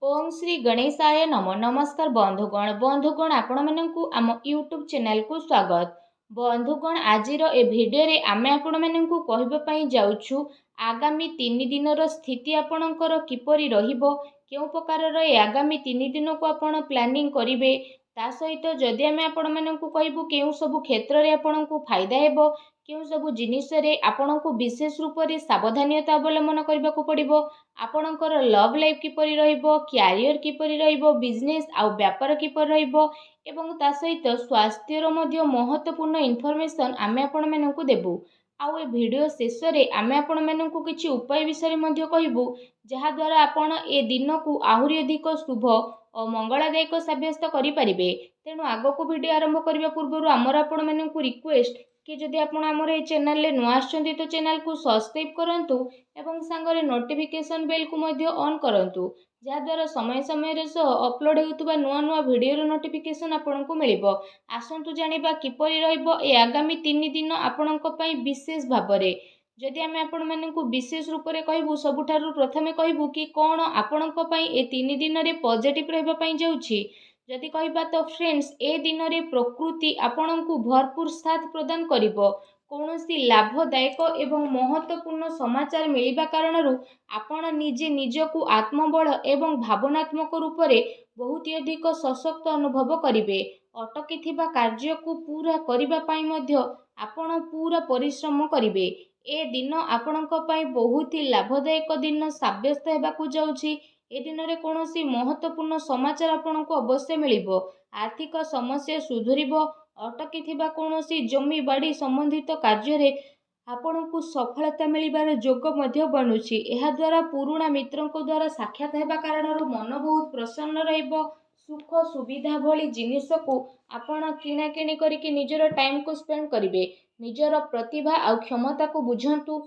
ओम श्री गणेशाय नम नमस्कार बंधुगण आपण मानकु आम यूट्यूब चैनल को स्वागत। बंधुगण आजिर ए भिडियो रे आमे आपण मानकु कहबा पई जाउछु आगामी 3 दिनर स्थिति आपणकर किपरि रहिबो, केउ प्रकार ए आगामी 3 दिन को आपण प्लानिंग करिवे, ता सहित जदि आमे आपण मानकु कहबु केउ सब क्षेत्र रे आपणकु फायदा हेबो, केउ सब जिनिस रे आपणकु विशेष रूप रे सावधानता अवलंबन करबाकू पड़िबो, आपणकर लव लाइफ किपरि रहिबो, क्यारियर किपरि रहिबो, बिजनेस आउ व्यापार किपरि रहिबो एवं ता सहित स्वास्थ्यर मध्य महत्वपूर्ण इनफॉरमेशन आमे आपण मानकु देबु। आउ ए वीडियो शेष रे आमे आपण मानकु किछि उपाय विषय मध्य कहिबु, जहा द्वारा आपण ए दिन को आहुरी अधिक शुभ और मंगलदायक सब्यस्त करि परिबे। तेणु आगो को वीडियो आरंभ करबा पूर्व आमर आपण मानकु रिक्वेस्ट कि जदि आपण आमर ए चैनल ले नुआ आछंती तो चैनल को सब्सक्राइब करंतु एवं सांगरे नोटिफिकेशन बेल को मध्य ऑन करंतु, जहा द्वारा समय समय रे सो अपलोड हेउतबा नुआ नुआ वीडियो रो नोटिफिकेशन आपनकु मिलिबो। आसंतु जानिबा किपरि रहइबो ए आगामी 3 दिन आपनक पई विशेष भाबरे। जदि आमे आपण मानकु विशेष रूप रे कहबु, सबुठारु प्रथमे कहबु कि कोन आपनक पई ए 3 दिन रे पॉजिटिव रहबा पई जाउछि। जदि कहबा तो फ्रेंड्स, ए दिन रे प्रकृति आपनकु भरपूर साथ प्रदान करिबो। कौनसी लाभदायक एवं महत्वपूर्ण समाचार मिलिबा कारणरू आपण निजे निजकु आत्मबल एवं भावनात्मक रूप से बहुत अधिक सशक्त अनुभव करिवे। अटकी थिबा कार्य को पूरा करिबा पई मध्य आपण पूरा परिश्रम करिवे। ए दिन आपणक पई बहुत ही लाभदायक दिन साब्यस्त हेबाकू जाउछि। ए दिन रे कोनोसी महत्वपूर्ण समाचार आपणको अवश्य मिलिबो। आर्थिक समस्या सुधुरिबो। अटकी थिबा कोनोसी जमी बाड़ी संबंधित कार्य रे आपणको सफलता मिलिबार जोग मध्य बनुछि। एहा द्वारा पुराणा मित्रंको द्वारा साक्षात हेबा कारणरू मन बहुत प्रसन्न रहिबो। सुख सुविधा भली जिनिस को आपण किना किणी करिके निजर टाइम को स्पेंड करिवे। निजर प्रतिभा आ क्षमता को बुझंतु।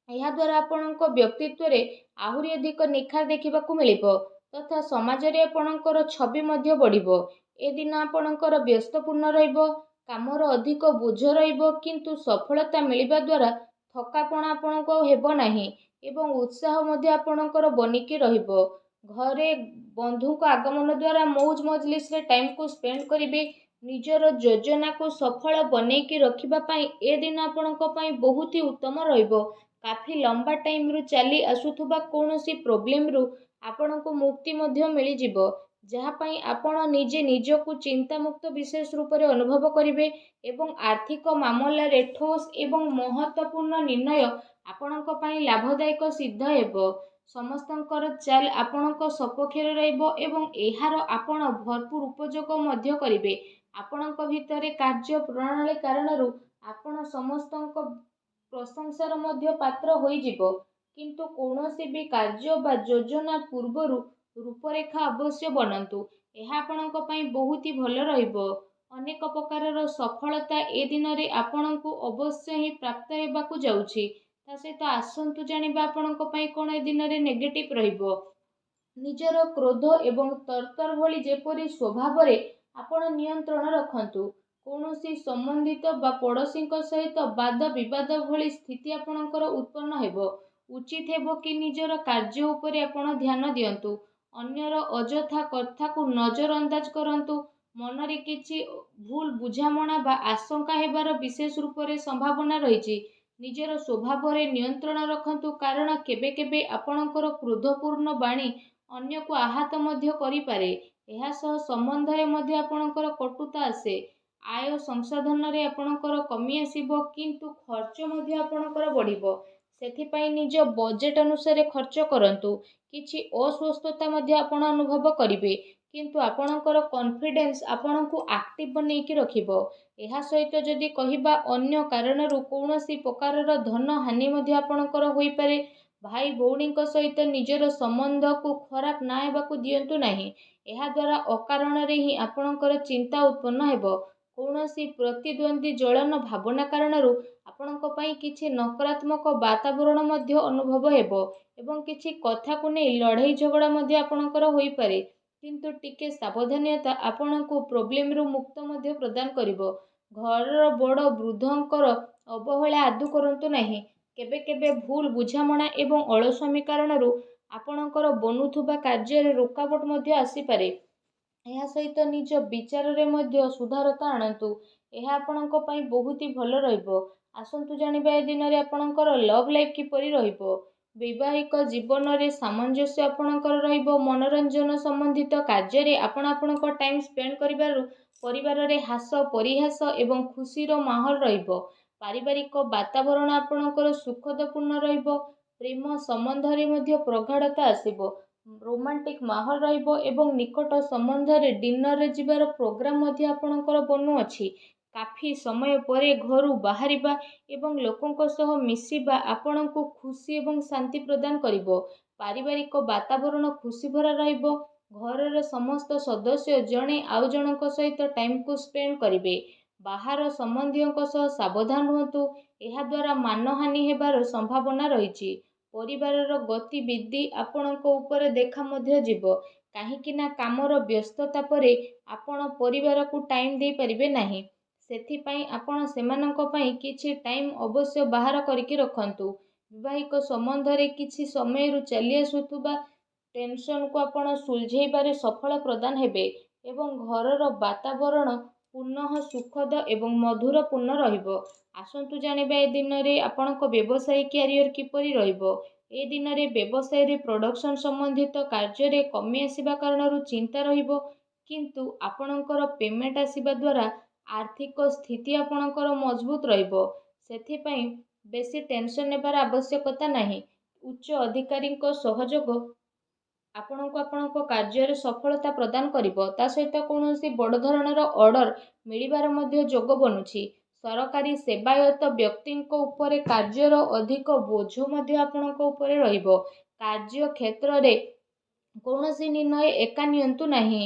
यह द्वारा आपणको व्यक्तित्व रे आहुरी अधिक निखार देखिबाकू मिलिबो तथा समाज रे आपणकर छवि मध्य बढ़िबो। ए दिन आपणकर व्यस्तपूर्ण रहिबो, कामर अधिक बोझ रहिबो, किंतु सफलता मिलिबा द्वारा थकापण आपणको हेबो नाही एवं उत्साह मध्य आपणकर बनिकी रहिबो। घरे बंधु को आगमन द्वारा मौज मजलिस रे टाइम को स्पेंड करिवे। निजर योजना को सफल बनेकी रखिबा पई ए दिन आपणको पई बहुत ही उत्तम रहिबो। काफी लंबा टाइम रु चली आसुथुबा कोनोसी प्रॉब्लम रु आपणको मुक्ति मध्य मिली जिवो, जहा पई आपण निजे निजकु चिंता मुक्त विशेष रूप रे अनुभव करिवे एवं आर्थिक मामला रे ठोस एवं महत्वपूर्ण निर्णय आपणक पई लाभदायक सिद्ध हेबो। समस्तंकर चाल आपणक सपक्षरे रहइबो एवं एहार आपण भरपूर उपयोग मध्य करिवे। आपणक भितरे कार्य प्रणाली कारणरू आपण समस्तंक प्रशंसार मध्य पात्र होई जिवो, किंतु कौनसी भी कार्य बा योजना पूर्वरु रूपरेखा अवश्य बनंतु। एहा आपणक पई बहुत ही भल रहिबो। अनेक प्रकारर सफलता ए दिन रे आपणकु अवश्य ही प्राप्त हेबाकू जाउछि। ता सहित आसंतु जानिबा आपणक पई कोन ए दिन रे नेगेटिव रहिबो। निजर क्रोध एवं तरतर भली जेपरि स्वभाव रे आपण नियंत्रण रखंतु। कौनसी संबंधित बा पड़ोसी सहित वाद विवाद भली स्थिति आपणकर उत्पन्न हेबो। उचित हेबो कि निजर कार्य उपरे आपण ध्यान दियंतु। अन्यर अजथा कथा को नजर अंदाज करंतु। मन रे किछि भूल बुझामणा बा आशंका हेबार विशेष रूप रे संभावना रहिछि। निजर स्वभाव रे नियंत्रण रखंतु, कारण केबे केबे आपणकर क्रोधपूर्ण बाणी अन्य को आहत मध्य करि पारे। एहा सह संबंध रे मध्य आपणकर कटुता आसे। आय संसाधन रे आपणकर कमी आसीबो, किंतु खर्च मध्य आपणकर बढ़िबो। सेथिपाई निज बजेट अनुसार खर्च करंतु। किछि अस्वस्थता मध्य आपण अनुभव करिवे, किंतु आपणकर कॉन्फिडेंस आपणकु एक्टिव बनेकी रखिबो। एहा सहित जदि कहिबा अन्य कारणरू कौनसी प्रकारर धन हानि मध्य आपणकर होई पारे। भाई भौणी सहित निजर संबंध को खराब ना हेबाकू दियंतु नाही। एहा द्वारा अकारण रे ही आपणकर चिंता उत्पन्न हेबो। कौनसी प्रतिद्वंदी जलन भावना कारणरू आपणक पई किछि नकारात्मक वातावरण मध्य अनुभव हेबो एवं किछि कथा को नै लड़ाई झगड़ा मध्य आपणकर होई पारे, किंतु टिके सावधानता आपणको प्रॉब्लम रु मुक्त मध्य प्रदान करिवो। घर बड़ वृद्धंकर अवहेला आदु करंतु नाही। केबे केबे भूल बुझामणा एवं अलस्वामी कारणरू ଆପଣଙ୍କର ବନୁଥିବା କାର୍ଯ୍ୟରେ ରୋକାବଟ ମଧ୍ୟ ଆସିପାରେ। ଏହା ସହିତ ନିଜ ବିଚାରରେ ମଧ୍ୟ ସୁଧାରତା ଆଣନ୍ତୁ। ଏହା ଆପଣଙ୍କ ପାଇଁ ବହୁତ ହି ଭଲ ରହିବ। ଆସନ୍ତୁ ଜାଣିବା ଏ ଦିନରେ ଆପଣଙ୍କର ଲଭ୍ ଲାଇଫ୍ କିପରି ରହିବ। ବୈବାହିକ ଜୀବନରେ ସାମଞ୍ଜସ୍ୟ ଆପଣଙ୍କର ରହିବ। ମନୋରଞ୍ଜନ ସମ୍ବନ୍ଧିତ କାର୍ଯ୍ୟରେ ଆପଣ ଆପଣଙ୍କ ଟାଇମ୍ ସ୍ପେଣ୍ଡ କରିବାରୁ ପରିବାରରେ ହାସ ପରିହାସ ଏବଂ ଖୁସିର ମାହୋଲ ରହିବ। ପାରିବାରିକ ବାତାବରଣ ଆପଣଙ୍କର ସୁଖଦପୂର୍ଣ୍ଣ ରହିବ। ପ୍ରେମ ସମ୍ବନ୍ଧରେ ମଧ୍ୟ ପ୍ରଗାଢ଼ତା ଆସିବ। ରୋମାଣ୍ଟିକ ମାହୋଲ ରହିବ ଏବଂ ନିକଟ ସମ୍ବନ୍ଧରେ ଡିନରରେ ଯିବାର ପ୍ରୋଗ୍ରାମ ମଧ୍ୟ ଆପଣଙ୍କର ବନୁଅଛି। କାଫି ସମୟ ପରେ ଘରୁ ବାହାରିବା ଏବଂ ଲୋକଙ୍କ ସହ ମିଶିବା ଆପଣଙ୍କୁ ଖୁସି ଏବଂ ଶାନ୍ତି ପ୍ରଦାନ କରିବ। ପାରିବାରିକ ବାତାବରଣ ଖୁସି ଭରା ରହିବ। ଘରର ସମସ୍ତ ସଦସ୍ୟ ଜଣେ ଆଉ ଜଣଙ୍କ ସହିତ ଟାଇମକୁ ସ୍ପେଣ୍ଡ କରିବେ। ବାହାର ସମ୍ବନ୍ଧୀୟଙ୍କ ସହ ସାବଧାନ ରୁହନ୍ତୁ। ଏହାଦ୍ୱାରା ମାନହାନି ହେବାର ସମ୍ଭାବନା ରହିଛି। ପରିବାରର ଗତିବିଧି ଆପଣଙ୍କ ଉପରେ ଦେଖା ମଧ୍ୟ ଯିବ। କାହିଁକି ନା କାମର ବ୍ୟସ୍ତତା ପରେ ଆପଣ ପରିବାରକୁ ଟାଇମ୍ ଦେଇପାରିବେ ନାହିଁ। ସେଥିପାଇଁ ଆପଣ ସେମାନଙ୍କ ପାଇଁ କିଛି ଟାଇମ୍ ଅବଶ୍ୟ ବାହାର କରିକି ରଖନ୍ତୁ। ବୈବାହିକ ସମ୍ବନ୍ଧରେ କିଛି ସମୟରୁ ଚାଲି ଆସୁଥିବା ଟେନସନକୁ ଆପଣ ସୁଲଝେଇବାରେ ସଫଳ ପ୍ରଦାନ ହେବେ ଏବଂ ଘରର ବାତାବରଣ ପୁନଃ ସୁଖଦ ଏବଂ ମଧୁରପୂର୍ଣ୍ଣ ରହିବ। ଆସନ୍ତୁ ଜାଣିବା ଏ ଦିନରେ ଆପଣଙ୍କ ବ୍ୟବସାୟିକ କ୍ୟାରିୟର କିପରି ରହିବ। ଏ ଦିନରେ ବ୍ୟବସାୟରେ ପ୍ରଡକ୍ସନ ସମ୍ବନ୍ଧିତ କାର୍ଯ୍ୟରେ କମି ଆସିବା କାରଣରୁ ଚିନ୍ତା ରହିବ, କିନ୍ତୁ ଆପଣଙ୍କର ପେମେଣ୍ଟ ଆସିବା ଦ୍ୱାରା ଆର୍ଥିକ ସ୍ଥିତି ଆପଣଙ୍କର ମଜବୁତ ରହିବ। ସେଥିପାଇଁ ବେଶୀ ଟେନସନ ନେବାର ଆବଶ୍ୟକତା ନାହିଁ। ଉଚ୍ଚ ଅଧିକାରୀଙ୍କ ସହଯୋଗ ଆପଣଙ୍କୁ ଆପଣଙ୍କ କାର୍ଯ୍ୟରେ ସଫଳତା ପ୍ରଦାନ କରିବ। ତା ସହିତ କୌଣସି ବଡ଼ ଧରଣର ଅର୍ଡର ମିଳିବାର ମଧ୍ୟ ଯୋଗ ବନୁଛି। ସରକାରୀ ସେବାୟତ ବ୍ୟକ୍ତିଙ୍କ ଉପରେ କାର୍ଯ୍ୟର ଅଧିକ ବୋଝ ମଧ୍ୟ ଆପଣଙ୍କ ଉପରେ ରହିବ। କାର୍ଯ୍ୟ କ୍ଷେତ୍ରରେ କୌଣସି ନିର୍ଣ୍ଣୟ ଏକା ନିଅନ୍ତୁ ନାହିଁ।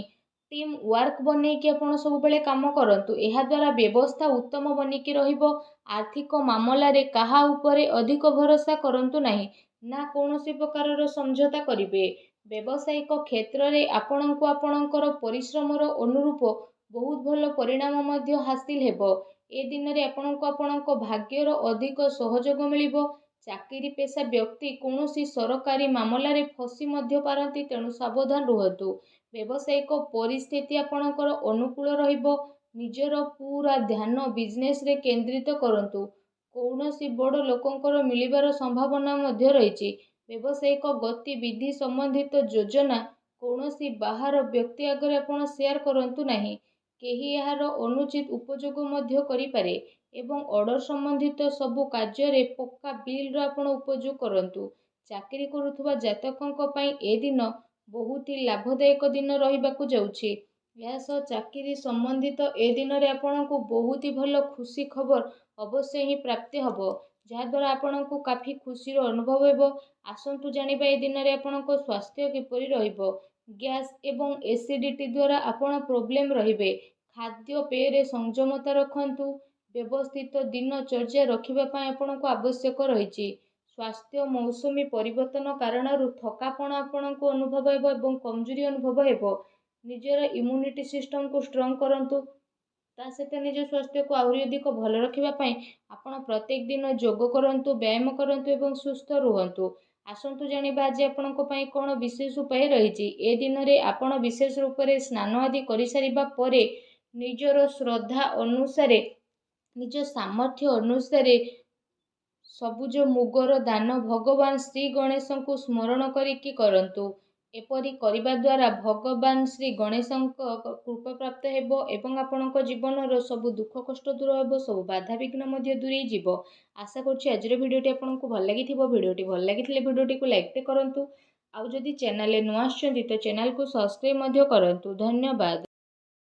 ଟିମ୍ ୱାର୍କ ବନେଇକି ଆପଣ ସବୁବେଳେ କାମ କରନ୍ତୁ। ଏହାଦ୍ୱାରା ବ୍ୟବସ୍ଥା ଉତ୍ତମ ବନିକି ରହିବ। ଆର୍ଥିକ ମାମଲାରେ କାହା ଉପରେ ଅଧିକ ଭରସା କରନ୍ତୁ ନାହିଁ, ନା କୌଣସି ପ୍ରକାରର ସମଝୋତା କରିବେ। ବ୍ୟବସାୟିକ କ୍ଷେତ୍ରରେ ଆପଣଙ୍କୁ ଆପଣଙ୍କର ପରିଶ୍ରମର ଅନୁରୂପ ବହୁତ ଭଲ ପରିଣାମ ମଧ୍ୟ ହାସିଲ ହେବ। ଏ ଦିନରେ ଆପଣଙ୍କୁ ଆପଣଙ୍କ ଭାଗ୍ୟର ଅଧିକ ସହଯୋଗ ମିଳିବ। ଚାକିରି ପେଶା ବ୍ୟକ୍ତି କୌଣସି ସରକାରୀ ମାମଲାରେ ଫସି ମଧ୍ୟ ପାରନ୍ତି, ତେଣୁ ସାବଧାନ ରୁହନ୍ତୁ। ବ୍ୟବସାୟିକ ପରିସ୍ଥିତି ଆପଣଙ୍କର ଅନୁକୂଳ ରହିବ। ନିଜର ପୁରା ଧ୍ୟାନ ବିଜନେସରେ କେନ୍ଦ୍ରିତ କରନ୍ତୁ। କୌଣସି ବଡ଼ ଲୋକଙ୍କର ମିଳିବାର ସମ୍ଭାବନା ମଧ୍ୟ ରହିଛି। ବ୍ୟବସାୟିକ ଗତିବିଧି ସମ୍ବନ୍ଧିତ ଯୋଜନା କୌଣସି ବାହାର ବ୍ୟକ୍ତି ଆଗରେ ଆପଣ ସେୟାର କରନ୍ତୁ ନାହିଁ। କେହି ଏହାର ଅନୁଚିତ ଉପଯୋଗ ମଧ୍ୟ କରିପାରେ ଏବଂ ଅର୍ଡର ସମ୍ବନ୍ଧିତ ସବୁ କାର୍ଯ୍ୟରେ ପକ୍କା ବିଲ୍ର ଆପଣ ଉପଯୋଗ କରନ୍ତୁ। ଚାକିରି କରୁଥିବା ଜାତକଙ୍କ ପାଇଁ ଏ ଦିନ ବହୁତ ହି ଲାଭଦାୟକ ଦିନ ରହିବାକୁ ଯାଉଛି। ଏହା ସହ ଚାକିରି ସମ୍ବନ୍ଧିତ ଏ ଦିନରେ ଆପଣଙ୍କୁ ବହୁତ ହି ଭଲ ଖୁସି ଖବର ଅବଶ୍ୟ ହିଁ ପ୍ରାପ୍ତି ହେବ, ଯାହାଦ୍ୱାରା ଆପଣଙ୍କୁ କାଫି ଖୁସିର ଅନୁଭବ ହେବ। ଆସନ୍ତୁ ଜାଣିବା ଏ ଦିନରେ ଆପଣଙ୍କ ସ୍ୱାସ୍ଥ୍ୟ କିପରି ରହିବ। ଗ୍ୟାସ୍ ଏବଂ ଏସିଡିଟି ଦ୍ୱାରା ଆପଣ ପ୍ରୋବ୍ଲେମ ରହିବେ। ଖାଦ୍ୟପେୟରେ ସଂଯମତା ରଖନ୍ତୁ। ବ୍ୟବସ୍ଥିତ ଦିନଚର୍ଯ୍ୟା ରଖିବା ପାଇଁ ଆପଣଙ୍କୁ ଆବଶ୍ୟକ ରହିଛି। ସ୍ୱାସ୍ଥ୍ୟ ମୌସୁମୀ ପରିବର୍ତ୍ତନ କାରଣରୁ ଥକାପଣ ଆପଣଙ୍କୁ ଅନୁଭବ ହେବ ଏବଂ କମଜୋରି ଅନୁଭବ ହେବ। ନିଜର ଇମ୍ୟୁନିଟି ସିଷ୍ଟମକୁ ଷ୍ଟ୍ରଙ୍ଗ କରନ୍ତୁ। ତା ସହିତ ନିଜ ସ୍ୱାସ୍ଥ୍ୟକୁ ଆହୁରି ଅଧିକ ଭଲ ରଖିବା ପାଇଁ ଆପଣ ପ୍ରତ୍ୟେକ ଦିନ ଯୋଗ କରନ୍ତୁ, ବ୍ୟାୟାମ କରନ୍ତୁ ଏବଂ ସୁସ୍ଥ ରୁହନ୍ତୁ। ଆସନ୍ତୁ ଜାଣିବା ଆଜି ଆପଣଙ୍କ ପାଇଁ କ'ଣ ବିଶେଷ ଉପାୟ ରହିଛି। ଏ ଦିନରେ ଆପଣ ବିଶେଷ ରୂପରେ ସ୍ନାନ ଆଦି କରିସାରିବା ପରେ ନିଜର ଶ୍ରଦ୍ଧା ଅନୁସାରେ, ନିଜ ସାମର୍ଥ୍ୟ ଅନୁସାରେ ସବୁଜ ମୁଗର ଦାନ ଭଗବାନ ଶ୍ରୀ ଗଣେଶଙ୍କୁ ସ୍ମରଣ କରିକି କରନ୍ତୁ। ଏପରି କରିବା ଦ୍ୱାରା ଭଗବାନ ଶ୍ରୀ ଗଣେଶଙ୍କ କୃପା ପ୍ରାପ୍ତ ହେବ ଏବଂ ଆପଣଙ୍କ ଜୀବନର ସବୁ ଦୁଃଖ କଷ୍ଟ ଦୂର ହେବ, ସବୁ ବାଧାବିଘ୍ନ ମଧ୍ୟ ଦୂରେଇ ଯିବ। ଆଶା କରୁଛି ଆଜିର ଭିଡ଼ିଓଟି ଆପଣଙ୍କୁ ଭଲ ଲାଗିଥିବ। ଭିଡ଼ିଓଟି ଭଲ ଲାଗିଥିଲେ ଭିଡ଼ିଓଟିକୁ ଲାଇକ୍ କରନ୍ତୁ। ଆଉ ଯଦି ଚ୍ୟାନେଲରେ ନୂଆ ଆସିଛନ୍ତି ତ ଚ୍ୟାନେଲକୁ ସବସ୍କ୍ରାଇବ୍ ମଧ୍ୟ କରନ୍ତୁ। ଧନ୍ୟବାଦ।